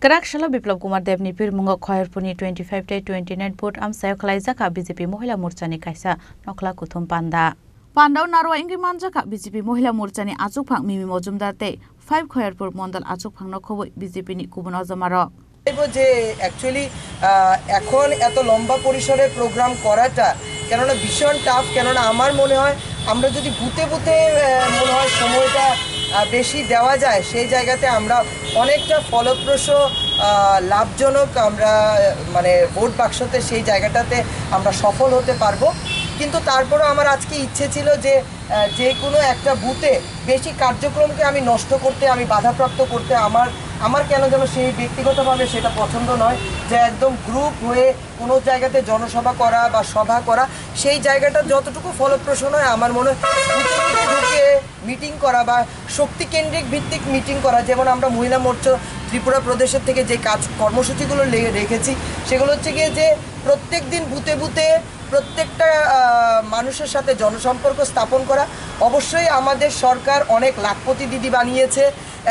Karakshalo Biplab Kumar Devni Pirmungo Khoyerpuni 25-29 vote amsayo khlaijaka BJP Mohila Morchani kaisa nokla kuthum panda. Pandau Narwa Ingri Manjaka BJP Mohila Morchani Achukphang Mimi Mojumdar te 5 Khoyerpur Mondal Achukphang nokhoboi BJP ni Kubuno Jamaro. যে actually এখন এত লম্বা পরিসরে programme করাটা কেননা ভীষণ tough কেননা আমার মনে হয় আমরা যদি বুতে বুতে মনে হয় সময়টা বেশি দেওয়া যায় সেই জায়গাতে আমরা অনেকটা ফলপ্রসূ লাভজনক আমরা মানে ভোট বাক্সতে সেই জায়গাটাতে আমরা সফল হতে পারবো কিন্তু তারপরও আমার আজকে ইচ্ছে ছিল যে যে কোনো একটা বুতে বেশি কার্যক্রমকে আমি নষ্ট করতে আমি বাধাপ্রাপ্ত করতে আমার কেন যেন সেই ব্যক্তিগতভাবে সেটা পছন্দ নয় যে একদম গ্রুপ হয়ে কোনো জায়গাতে জনসভা করা বা সভা করা সেই জায়গাটা যতটুকু ফলপ্রসূ নয় আমার মনে হয় ঢুকে মিটিং করা বা শক্তি কেন্দ্রিক ভিত্তিক মিটিং করা যেমন আমরা মহিলা মোর্চা ত্রিপুরা প্রদেশের থেকে যে কর্মসূচিগুলো রেখেছি সেগুলো হচ্ছে গিয়ে যে প্রত্যেক দিন বুতে বুতে প্রত্যেকটা মানুষের সাথে জনসম্পর্ক স্থাপন করা অবশ্যই আমাদের সরকার অনেক লাখপতি দিদি বানিয়েছে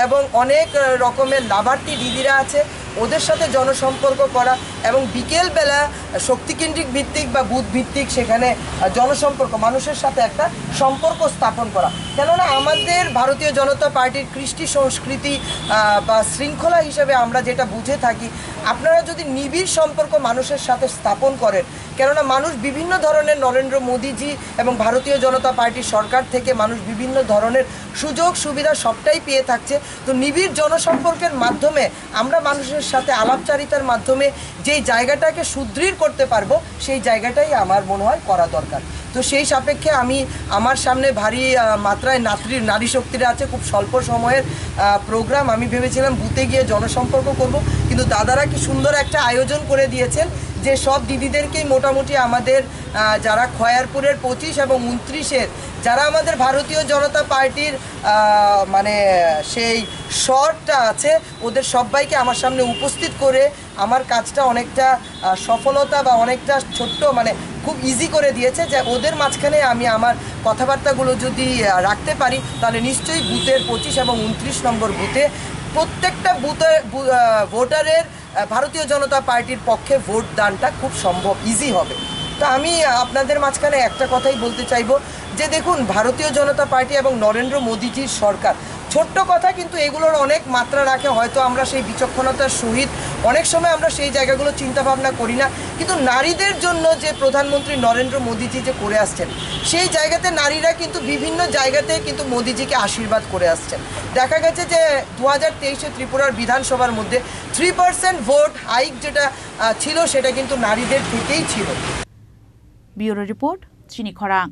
এবং অনেক রকমের লাভার্থী দিদিরা আছে ওদের সাথে জনসম্পর্ক করা এবং বিকেলবেলা শক্তিকেন্দ্রিক ভিত্তিক বা বুথ ভিত্তিক সেখানে জনসম্পর্ক মানুষের সাথে একটা সম্পর্ক স্থাপন করা কেননা আমাদের ভারতীয় জনতা পার্টির কৃষ্টি সংস্কৃতি বা শৃঙ্খলা হিসেবে আমরা যেটা বুঝে থাকি আপনারা যদি নিবিড় সম্পর্ক মানুষের সাথে স্থাপন করেন কেননা মানুষ বিভিন্ন ধরনের নরেন্দ্র মোদীজি এবং ভারতীয় জনতা পার্টির সরকার থেকে মানুষ বিভিন্ন ধরনের সুযোগ সুবিধা সবটাই পেয়ে থাকছে তো নিবিড় জনসম্পর্কের মাধ্যমে আমরা মানুষের সাথে আলাপচারিতার মাধ্যমে যেই জায়গাটাকে সুদৃঢ় করতে পারবো সেই জায়গাটাই আমার মনে হয় করা দরকার তো সেই সাপেক্ষে আমি আমার সামনে ভারী মাত্রায় নারী শক্তিরা আছে খুব স্বল্প সময়ের প্রোগ্রাম আমি ভেবেছিলাম বুথে গিয়ে জনসম্পর্ক করব কিন্তু দাদারা কি সুন্দর একটা আয়োজন করে দিয়েছেন যে সব দিদিদেরকেই মোটামুটি আমাদের যারা খয়ারপুরের 25 এবং 29-এর যারা আমাদের ভারতীয় জনতা পার্টির মানে সেই শর্টটা আছে ওদের সবাইকে আমার সামনে উপস্থিত করে আমার কাজটা অনেকটা সফলতা বা অনেকটা ছোট্ট মানে খুব ইজি করে দিয়েছে যে ওদের মাঝখানে আমি আমার কথাবার্তাগুলো যদি রাখতে পারি তাহলে নিশ্চয়ই বুথের 25 এবং 29 নম্বর বুথে প্রত্যেকটা বুথে ভোটারের ভারতীয় জনতা পার্টির পক্ষে ভোট দানটা খুব সম্ভব ইজি হবে তো আমি আপনাদের মাঝখানে একটা কথাই বলতে চাইবো যে দেখুন ভারতীয় জনতা পার্টি এবং নরেন্দ্র মোদীজির সরকার ছোট্ট কথা কিন্তু এগুলোর অনেক মাত্রা রাখে হয়তো আমরা সেই বিচক্ষণতার সহিত অনেক সময় আমরা সেই জায়গাগুলো চিন্তা ভাবনা করি না কিন্তু নারীদের জন্য যে প্রধানমন্ত্রী নরেন্দ্র মোদীজি যে করে আসছেন সেই জায়গাতে নারীরা কিন্তু বিভিন্ন জায়গাতে কিন্তু মোদীজিকে আশীর্বাদ করে আসছেন দেখা গেছে যে 2023-এ ত্রিপুরার বিধানসভার মধ্যে 3% ভোট হাইক যেটা ছিল সেটা কিন্তু নারীদের থেকেই ছিল ব্যুরো রিপোর্ট চিনি খরাং।